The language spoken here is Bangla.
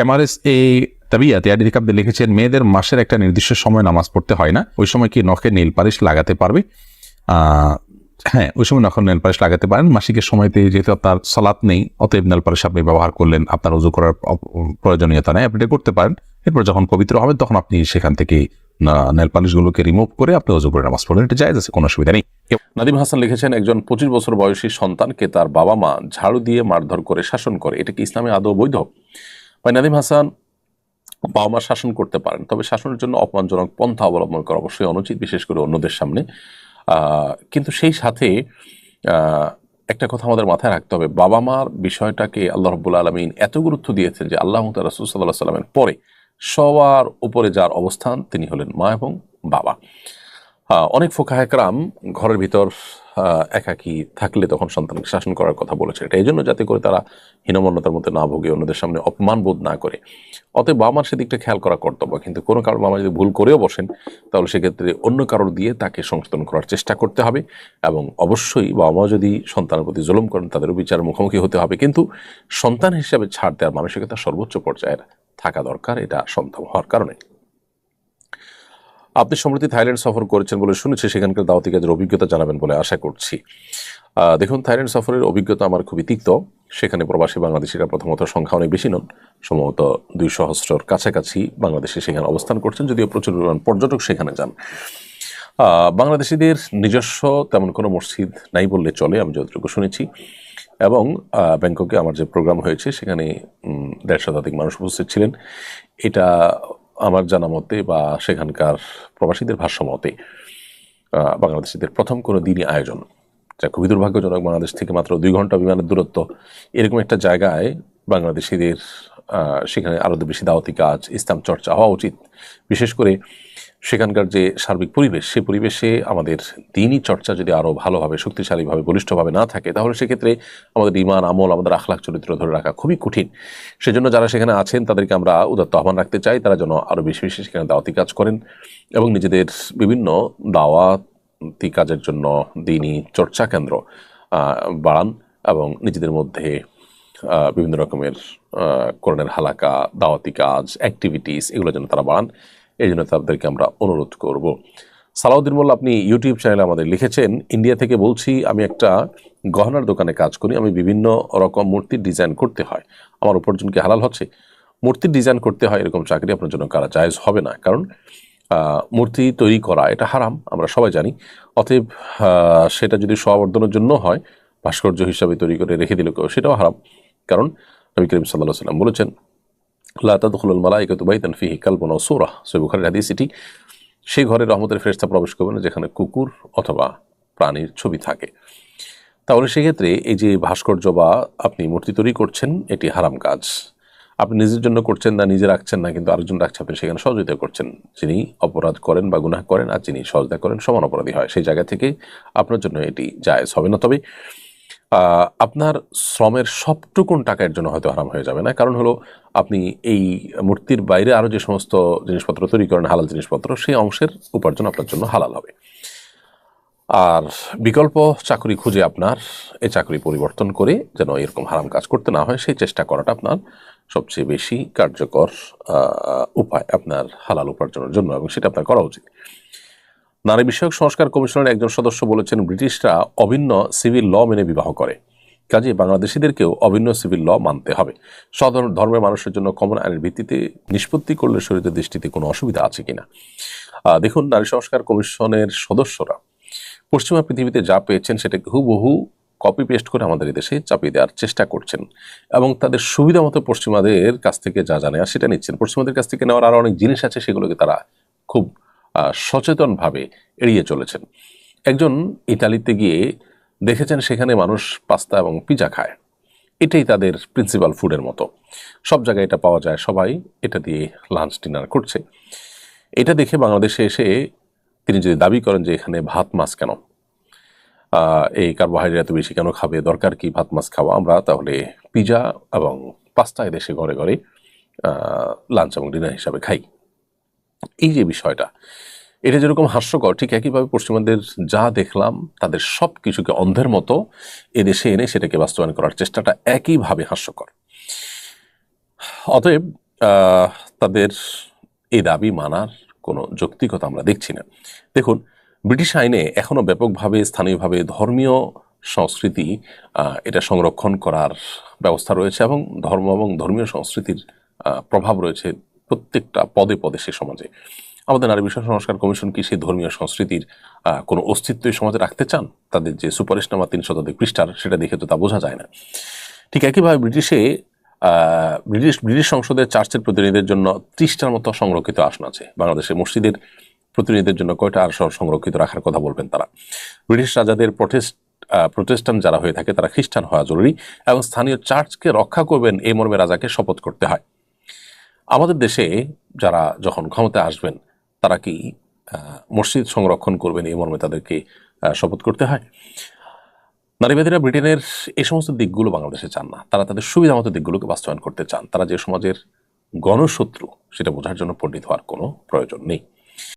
এমআরএস তাবিয়াত ইয়াদিক আপনি লিখেছেন, মেয়েদের মাসের একটা নির্দিষ্ট সময় নামাজ পড়তে হয় না, ওই সময় কি নখে নীল পালিশ লাগাতে পারবে? হ্যাঁ, ওই সময় নখে নেল পালিশ লাগাতে পারেন। মাসিকের সময়তে যেহেতু আপনার সালাত নেই, অতএব নেল পালিশ আপনি ব্যবহার করলেন, আপনার ওযু করার প্রয়োজনীয়তা নেই, আপনি এটা করতে পারেন। এরপর যখন পবিত্র হবেন তখন আপনি সেখান থেকে নেল পালিশগুলোকে রিমুভ করে আপনি ওযু করে নামাজ পড়বেন, এটা জায়েজ আছে, কোনো অসুবিধা নেই। নাদিম হাসান লিখেছেন, একজন 25 বছর বয়সী সন্তানকে তার বাবা মা ঝাড়ু দিয়ে মারধর করে শাসন করে, এটা কি ইসলামে আদৌ বৈধ? ভাই নাদিম হাসান, বাবা মা শাসন করতে পারেন, তবে শাসনের জন্য অপমানজনক পন্থা অবলম্বন করা অবশ্যই অনুচিত, বিশেষ করে অন্যদের সামনে। কিন্তু সেই সাথে একটা কথা আমাদের মাথায় রাখতে হবে, বাবা মার বিষয়টাকে আল্লাহ রাব্বুল আলামিন এত গুরুত্ব দিয়েছেন যে আল্লাহ তাআলা রাসূল সাল্লাল্লাহু আলাইহি ওয়াসাল্লামের পরে সবার উপরে যার অবস্থান তিনি হলেন মা এবং বাবা। অনেক ফুকাহা কেরাম ঘরের ভিতর একাকী থাকলে তখন সন্তানকে শাসন করার কথা বলেছে, এটা এই জন্য যাতে করে তারা হীনমন্যতার মধ্যে না ভোগে, অন্যদের সামনে অপমান বোধ না করে। অতএব বাবা মার সেদিকটা খেয়াল করা কর্তব্য। কিন্তু কোনো কারণ বাবা যদি ভুল করেও বসেন, তাহলে সেক্ষেত্রে অন্য কারোর দিয়ে তাকে সংশোধন করার চেষ্টা করতে হবে। এবং অবশ্যই বাবা মা যদি সন্তানের প্রতি জুলুম করেন, তাদেরও বিচারের মুখোমুখি হতে হবে। কিন্তু সন্তান হিসেবে ছাড় দেওয়ার মানসিকতা সর্বোচ্চ পর্যায়ের থাকা দরকার, এটা সম্ভব হওয়ার কারণে। আপনি সম্প্রতি থাইল্যান্ড সফর করেছেন বলে শুনেছি, সেখানকার দাওয়াতি কাজের অভিজ্ঞতা জানাবেন বলে আশা করছি। দেখুন, থাইল্যান্ড সফরের অভিজ্ঞতা আমার খুবই তিক্ত। সেখানে প্রবাসী বাংলাদেশিরা প্রথমত সংখ্যা অনেক বেশি নন, সম্ভবত 200,000 কাছাকাছি বাংলাদেশি সেখানে অবস্থান করছেন, যদিও প্রচুর পরিমাণ পর্যটক সেখানে যান। বাংলাদেশিদের নিজস্ব তেমন কোনো মসজিদ নাই বললে চলে, আমি যতটুকু শুনেছি। এবং ব্যাংককে আমার যে প্রোগ্রাম হয়েছে সেখানে 150 শতাধিক মানুষ উপস্থিত ছিলেন। এটা আমার জানা মতে বা সেখানকার প্রবাসীদের ভাষ্য মতে বাংলাদেশিদের প্রথম কোনো দিনই আয়োজন, যা খুবই দুর্ভাগ্যজনক। বাংলাদেশ থেকে মাত্র 2 ঘন্টা বিমানের দূরত্ব, এরকম একটা জায়গায় বাংলাদেশিদের সেখানে আরও বেশি দাওয়াতি কাজ, ইসলাম চর্চা হওয়া উচিত। বিশেষ করে সেখানকার যে সার্বিক পরিবেশ, সে পরিবেশে আমাদের দিনই চর্চা যদি আরও ভালোভাবে, শক্তিশালীভাবে, বলিষ্ঠভাবে না থাকে, তাহলে সেক্ষেত্রে আমাদের ঈমান, আমল, আমাদের আখলাক চরিত্র ধরে রাখা খুবই কঠিন। সেজন্য যারা সেখানে আছেন তাদেরকে আমরা উদাত্ত আহ্বান রাখতে চাই, তারা যেন আরও বেশি বেশি সেখানে দাওয়াতি কাজ করেন এবং নিজেদের বিভিন্ন দাওয়াতি কাজের জন্য দিনই চর্চা কেন্দ্র বাড়ান এবং নিজেদের মধ্যে বিভিন্ন রকমের কোরআনের হালাকা, দাওয়াতি কাজ, অ্যাক্টিভিটিস, এগুলো যেন তারা বাড়ান, এই জন্য তাদেরকে আমরা অনুরোধ করব। সালাউদ্দিন মোল্লা, আপনি ইউটিউব চ্যানেলে আমাদের লিখেছেন, ইন্ডিয়া থেকে বলছি, আমি একটা গহনার দোকানে কাজ করি, আমি বিভিন্ন রকম মূর্তির ডিজাইন করতে হয়, আমার উপার্জন কি হালাল হচ্ছে? মূর্তির ডিজাইন করতে হয় এরকম চাকরি আপনার জন্য করা জায়েজ হবে না, কারণ মূর্তি তৈরি করা এটা হারাম, আমরা সবাই জানি। অতএব সেটা যদি স্ববর্ধনের জন্য হয়, ভাস্কর্য হিসাবে তৈরি করে রেখে দিল কেউ, সেটাও হারাম। কারণ নবী করিম সাল্লাল্লাহু আলাইহি ওয়াসাল্লাম বলেছেন, লা তাদখুলুল মালাইকাতু বাইতান ফীহি কালবুন আও সূরা, সহিহ বুখারীর হাদিস এটি। সেই ঘরে রহমতের ফেরেশতা প্রবেশ করবে না যেখানে কুকুর অথবা প্রাণীর ছবি থাকে। তাহলে সেক্ষেত্রে এই যে ভাস্কর্য বা আপনি মূর্তি তৈরি করছেন, এটি হারাম কাজ। আপনি নিজের জন্য করছেন না, নিজে রাখছেন না, কিন্তু আরেকজন রাখছে, আপনি সেখানে সহযোগিতা করছেন। যিনি অপরাধ করেন বা গুনাহ করেন আর যিনি সহযোগিতা করেন সমান অপরাধী হয়, সেই জায়গা থেকে আপনার জন্য এটি জায়েজ হবে না। তবে আপনার শ্রমের সবটুকুন টাকার জন্য হয়তো হারাম হয়ে যাবে না, কারণ হলো আপনি এই মূর্তির বাইরে আরও যে সমস্ত জিনিসপত্র তৈরি করেন, হালাল জিনিসপত্র, সেই অংশের উপার্জন আপনার জন্য হালাল হবে। আর বিকল্প চাকরি খুঁজে আপনার এই চাকরি পরিবর্তন করে যেন এরকম হারাম কাজ করতে না হয়, সেই চেষ্টা করাটা আপনার সবচেয়ে বেশি কার্যকর উপায় আপনার হালাল উপার্জনের জন্য, এবং সেটা আপনার করা উচিত। নারী বিষয়ক সংস্কার কমিশনের একজন সদস্য বলেছেন, ব্রিটিশরা অভিন্ন সিভিল ল মেনে বিবাহ করে, কাজে বাংলাদেশিদেরকেও অভিন্ন সিভিল ল মানতে হবে। সাধারণ ধর্মের মানুষের জন্য কমন আইনের ভিত্তিতে নিষ্পত্তি করলে শরীয়তের দৃষ্টিতে কোনো অসুবিধা আছে কিনা? দেখুন, নারী সংস্কার কমিশনের সদস্যরা পশ্চিমা পৃথিবীতে যা পেয়েছেন সেটাকে হুবহু কপি পেস্ট করে আমাদের দেশে চাপিয়ে দেওয়ার চেষ্টা করছেন এবং তাদের সুবিধা মতো পশ্চিমাদের কাছ থেকে যা জানে আর সেটা নিচ্ছেন। পশ্চিমাদের কাছ থেকে নেওয়ার আরও অনেক জিনিস আছে, সেগুলোকে তারা খুব সচেতনভাবে এড়িয়ে চলেছেন। একজন ইতালিতে গিয়ে দেখেছেন সেখানে মানুষ পাস্তা এবং পিজা খায়, এটাই তাদের প্রিন্সিপাল ফুডের মতো, সব জায়গায় এটা পাওয়া যায়, সবাই এটা দিয়ে লাঞ্চ ডিনার করছে। এটা দেখে বাংলাদেশে এসে তিনি যদি দাবি করেন যে এখানে ভাত মাছ কেন, এই কার্বোহাইড্রেট এত বেশি কেন খাবে, দরকার কি ভাত মাছ খাওয়া, আমরা তাহলে পিজা এবং পাস্তা এদেশে ঘরে ঘরে লাঞ্চ এবং ডিনার হিসাবে খাই। এই যে বিষয়টা, এটা যেরকম হাস্যকর, ঠিক একইভাবে পশ্চিমাদের যা দেখলাম তাদের সব কিছুকে অন্ধের মতো এদেশে এনে সেটাকে বাস্তবায়ন করার চেষ্টাটা একইভাবে হাস্যকর। অতএব আহ, তাদের এই দাবি মানার কোনো যৌক্তিকতা আমরা দেখছি না। দেখুন, ব্রিটিশ আইনে এখনো ব্যাপকভাবে স্থানীয়ভাবে ধর্মীয় সংস্কৃতি এটা সংরক্ষণ করার ব্যবস্থা রয়েছে, এবং ধর্ম এবং ধর্মীয় সংস্কৃতির প্রভাব রয়েছে প্রত্যেকটা পদে পদে সে সমাজে। আমাদের নারী বিষয় সংস্কার কমিশন কি সেই ধর্মীয় সংস্কৃতির কোনো অস্তিত্ব এই সমাজে রাখতে চান? তাদের যে সুপারিশনামা 3 শতাধিক পৃষ্ঠার, সেটা দেখে তো তা বোঝা যায় না। ঠিক একইভাবে ব্রিটিশ সংসদের চার্চের প্রতিনিধিদের জন্য 30টার মতো সংরক্ষিত আসন আছে। বাংলাদেশে মসজিদের প্রতিনিধিদের জন্য কয়টা আসন সংরক্ষিত রাখার কথা বলবেন তারা? ব্রিটিশ রাজাদের প্রোটেস্টান্ট যারা হয়ে থাকে তারা খ্রিস্টান হওয়া জরুরি, এবং স্থানীয় চার্চকে রক্ষা করবেন এই মর্মে রাজাকে শপথ করতে হয়। আমাদের দেশে যারা যখন ক্ষমতায় আসবেন তারা কি মসজিদ সংরক্ষণ করবেন এই মর্মে তাদেরকে শপথ করতে হয়? নারীবাদীরা ব্রিটেনের এই সমস্ত দিকগুলো বাংলাদেশে চান না, তারা তাদের সুবিধা মতো দিকগুলোকে বাস্তবায়ন করতে চান। তারা যে সমাজের গণশত্রু সেটা বোঝার জন্য পণ্ডিত হওয়ার কোনো প্রয়োজন নেই।